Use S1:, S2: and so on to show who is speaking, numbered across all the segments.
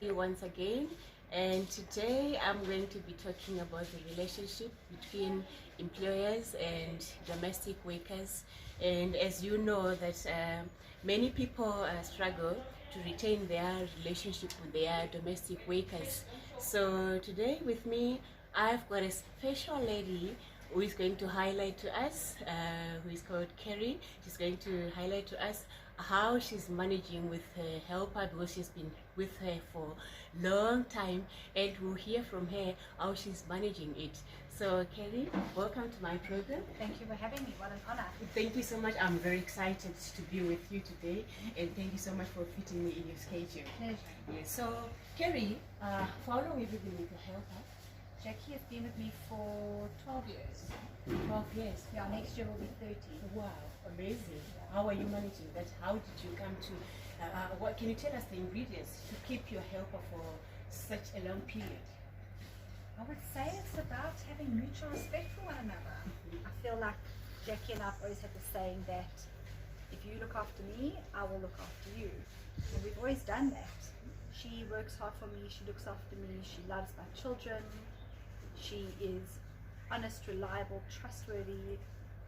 S1: Once again, and today I'm going to be talking about the relationship between employers and domestic workers. And as you know that many people struggle to retain their relationship with their domestic workers. So today with me I've got a special lady who is going to highlight to us, who is called Kerry. She's going to highlight to us how she's managing with her helper, because she's been with her for a long time, and we'll hear from her how she's managing it. So Kerry, welcome to my program.
S2: Thank you for having me. What an honor.
S1: Thank you so much. I'm very excited to be with you today, and thank you so much for fitting me in your schedule.
S2: Pleasure.
S1: Yes. So Kerry, for how long have you been with your helper?
S2: Jackie has been with me for 12 years.
S1: 12 years.
S2: Yeah, next year will be 30.
S1: Wow, amazing. How are you managing that? How did you come to, what can you tell us the ingredients to keep your helper for such a long period?
S2: I would say it's about having mutual respect for one another. I feel like Jackie and I have always had the saying that if you look after me, I will look after you. And we've always done that. She works hard for me, she looks after me, she loves my children, she is honest, reliable, trustworthy,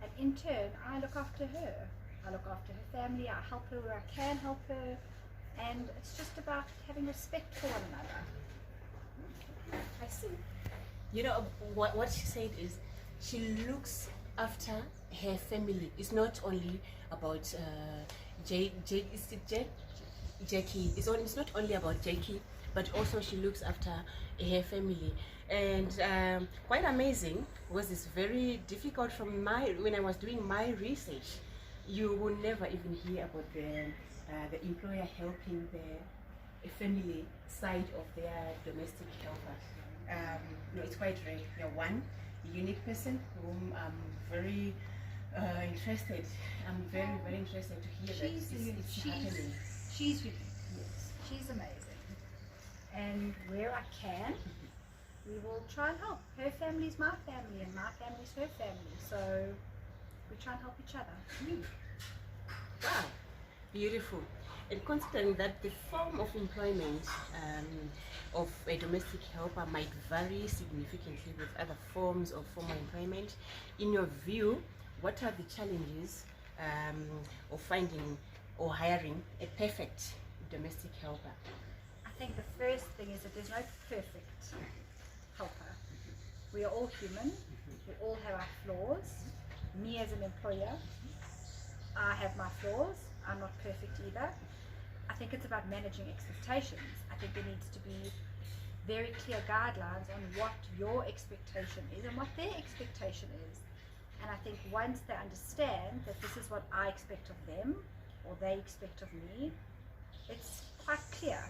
S2: and in turn, I look after her. I look after her family, I help her where I can help her, and it's just about having respect for one another.
S1: I see. You know, what she said is she looks after her family. It's not only about Jackie. It's not only about Jackie, but also she looks after her family. And quite amazing, because it's very difficult from when I was doing my research, you will never even hear about the employer helping the family side of their domestic helper. No, it's quite rare. You're one unique person whom I'm very interested. I'm very, very interested to hear that it's happening.
S2: She's unique.
S1: Yes.
S2: She's amazing. And where I can, we will try and help. Her family's my family and my family's her family. So we try and help each other.
S1: Wow, beautiful. And considering that the form of employment of a domestic helper might vary significantly with other forms of formal employment, in your view, what are the challenges of finding or hiring a perfect domestic helper?
S2: I think the first thing is that there's no perfect helper. We are all human. We all have our flaws. Me as an employer, I have my flaws. I'm not perfect either. I think it's about managing expectations. I think there needs to be very clear guidelines on what your expectation is and what their expectation is. And I think once they understand that this is what I expect of them or they expect of me, it's quite clear.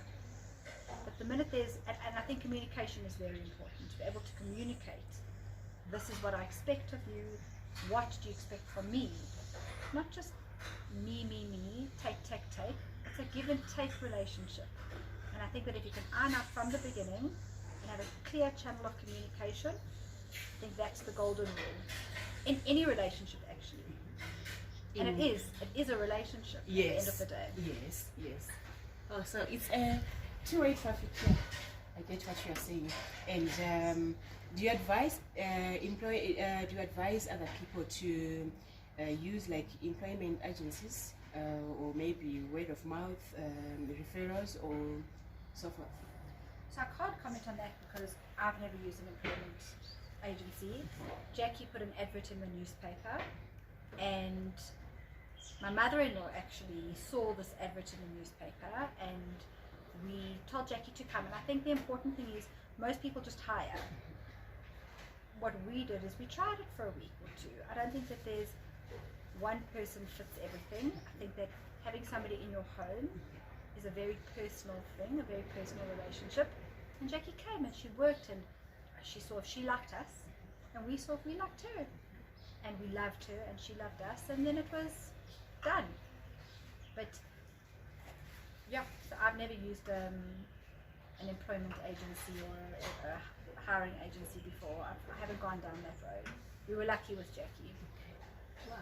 S2: But the minute and I think communication is very important, to be able to communicate. This is what I expect of you. What do you expect from me? Not just me, take. It's a give and take relationship. And I think that if you can iron out from the beginning and have a clear channel of communication, I think that's the golden rule. In any relationship, actually. And it is a relationship at the end of the day.
S1: Yes. Oh, so it's a two-way traffic here. I get what you're saying. And do you advise do you advise other people to use like employment agencies or maybe word of mouth referrals or so forth?
S2: So I can't comment on that because I've never used an employment agency. Jackie put an advert in the newspaper, and my mother-in-law actually saw this advert in the newspaper, and we told Jackie to come. And I think the important thing is most people just hire. What we did is we tried it for a week or two. I don't think that there's one person fits everything. I think that having somebody in your home is a very personal thing, a very personal relationship. And Jackie came and she worked, and she saw if she liked us, and we saw if we liked her. And we loved her and she loved us, and then it was done. But yeah, so I've never used an employment agency or a hiring agency before. I haven't gone down that road. We were lucky with Jackie.
S1: Wow.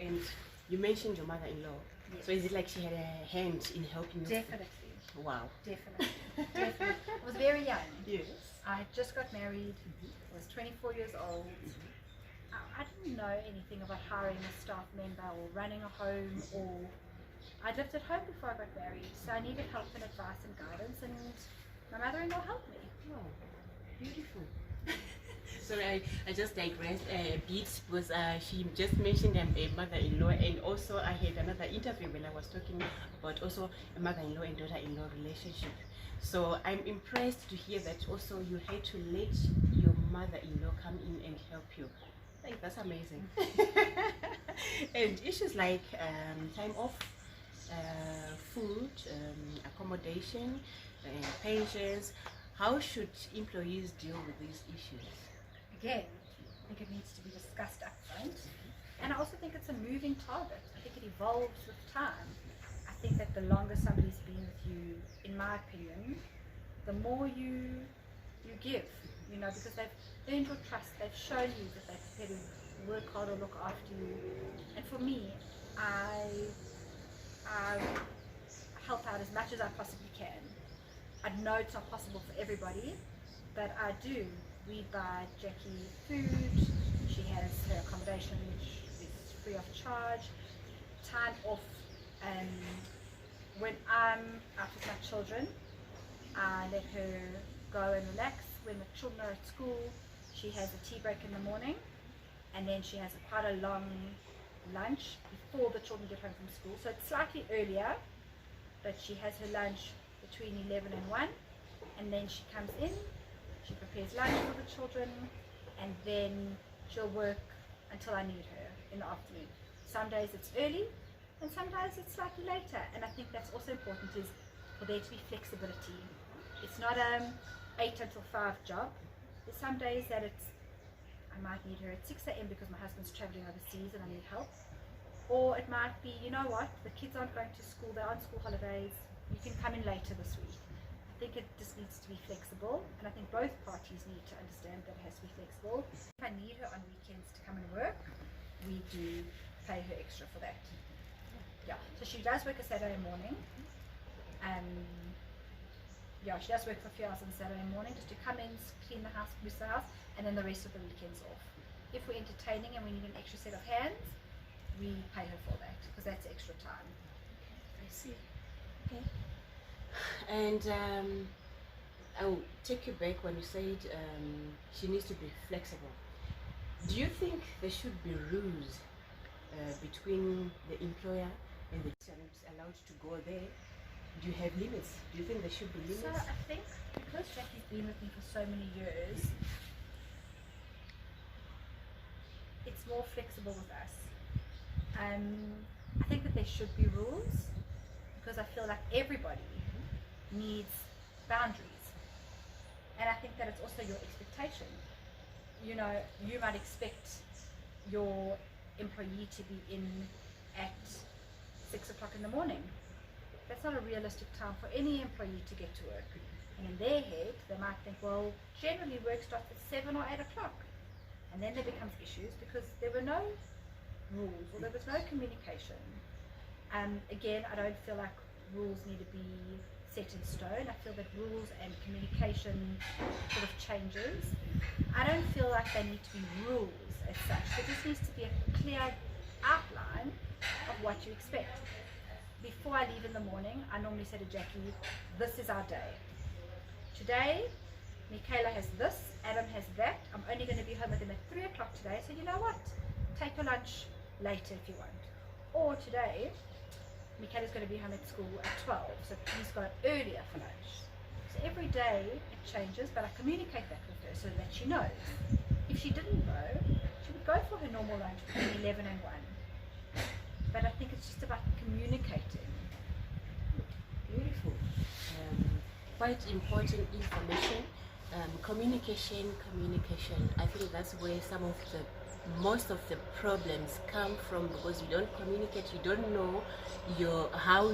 S1: And you mentioned your mother-in-law.
S2: Yes.
S1: So is it like she had a hand in helping you?
S2: Definitely.
S1: Wow.
S2: Definitely. Definitely. I was very young.
S1: Yes.
S2: I had just got married. I was 24 years old. I didn't know anything about hiring a staff member or running a home, or I lived at home before I got married, so I needed help and advice and guidance, and my mother-in-law helped me.
S1: Oh, beautiful. Sorry, I just digressed a bit because she just mentioned a mother-in-law, and also I had another interview when I was talking about also a mother-in-law and daughter-in-law relationship. So I'm impressed to hear that also you had to let your mother-in-law come in and help you. Like, that's amazing. And issues like time off, food, accommodation, pensions, how should employees deal with these issues?
S2: Again, I think it needs to be discussed up front. And I also think it's a moving target. I think it evolves with time. I think that the longer somebody's been with you, in my opinion, the more you give, you know, because they've earned your trust, they've shown you that they're prepared to work hard or look after you. And for me, I help out as much as I possibly can. I know it's not possible for everybody, but I do. We buy Jackie food, she has her accommodation which is free of charge, time off. When I'm out with my children, I let her go and relax. When the children are at school, she has a tea break in the morning, and then she has quite a long lunch before the children get home from school. So it's slightly earlier, but she has her lunch between 11 and 1, and then she comes in, she prepares lunch for the children, and then she'll work until I need her in the afternoon. Some days it's early, and some days it's slightly later, and I think that's also important, is for there to be flexibility. It's not 8 until 5 job. There's some days that I might need her at 6 a.m. because my husband's traveling overseas and I need help. Or it might be, you know what, the kids aren't going to school, they're on school holidays, you can come in later this week. I think it just needs to be flexible, and I think both parties need to understand that it has to be flexible. If I need her on weekends to come and work, we do pay her extra for that. Yeah, so she does work a Saturday morning. Yeah, she does work for a few hours on Saturday morning just to come in, clean the house, grease the house, and then the rest of the weekends off. If we're entertaining and we need an extra set of hands, we pay her for that because that's extra time.
S1: I see. Okay. And I'll take you back when you said she needs to be flexible. Do you think there should be rules between the employer and the tenants allowed to go there? Do you have limits? Do you think there should be limits?
S2: So I think because Jackie's been with me for so many years, it's more flexible with us. I think that there should be rules because I feel like everybody needs boundaries, and I think that it's also your expectation. You know, you might expect your employee to be in at 6 o'clock in the morning. That's not a realistic time for any employee to get to work. And in their head, they might think, well, generally work starts at 7 or 8 o'clock. And then there becomes issues because there were no rules or there was no communication. Again, I don't feel like rules need to be set in stone. I feel that rules and communication sort of changes. I don't feel like they need to be rules as such. There just needs to be a clear outline of what you expect. Before I leave in the morning, I normally say to Jackie, this is our day. Today, Michaela has this, Adam has that. I'm only going to be home with him at 3 o'clock today, so you know what? Take your lunch later if you want. Or today, Michaela's going to be home at school at 12, so please go earlier for lunch. So every day it changes, but I communicate that with her so that she knows. If she didn't go, she would go for her normal lunch between 11 and 1. But I think it's just about communicating.
S1: Beautiful. Quite important information. Communication. I think that's where most of the problems come from, because you don't communicate, you don't know how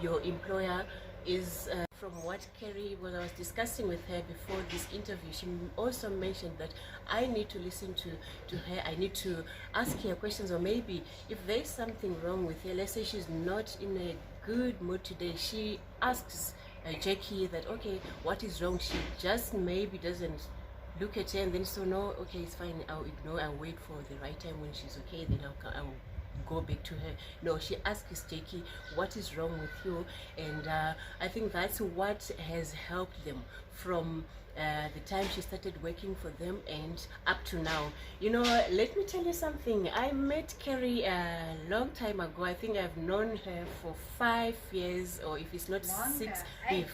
S1: your employer is. From what Kerry, when I was discussing with her before this interview, she also mentioned that I need to listen to her, I need to ask her questions, or maybe if there's something wrong with her, let's say she's not in a good mood today, she asks Jackie that, okay, what is wrong? She just maybe doesn't look at her and then so no, okay, it's fine, I'll ignore, I'll wait for the right time when she's okay, then I'll go back to her. No, she asks Jackie, what is wrong with you? And I think that's what has helped them from the time she started working for them and up to now. You know, let me tell you something. I met Carrie a long time ago. I think I've known her for 5 years, or if it's not
S2: Longer.
S1: 6,
S2: 8.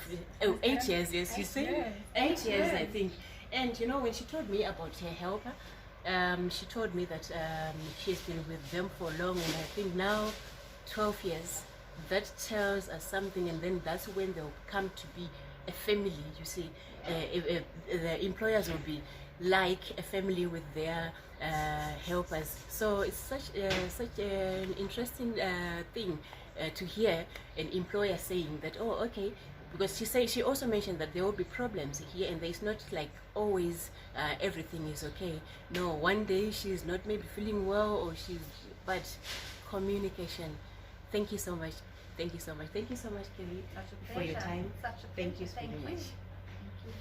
S1: 8 years. Yes, you say 8 years, I think. And you know, when she told me about her helper, she told me that she's been with them for long, and I think now 12 years. That tells us something, and then that's when they'll come to be a family. You see, the employers will be like a family with their helpers. So it's such an interesting thing to hear an employer saying that, oh, okay, because she also mentioned that there will be problems here, and there's not like always everything is okay. No, one day she's not maybe feeling well, or but communication. Thank you so much. Thank you so much. Thank you so much, Kelly,
S2: Such a
S1: for your
S2: pleasure.
S1: time.
S2: Such a
S1: Thank you
S2: pleasure.
S1: so
S2: Thank
S1: much.
S2: you. Thank you.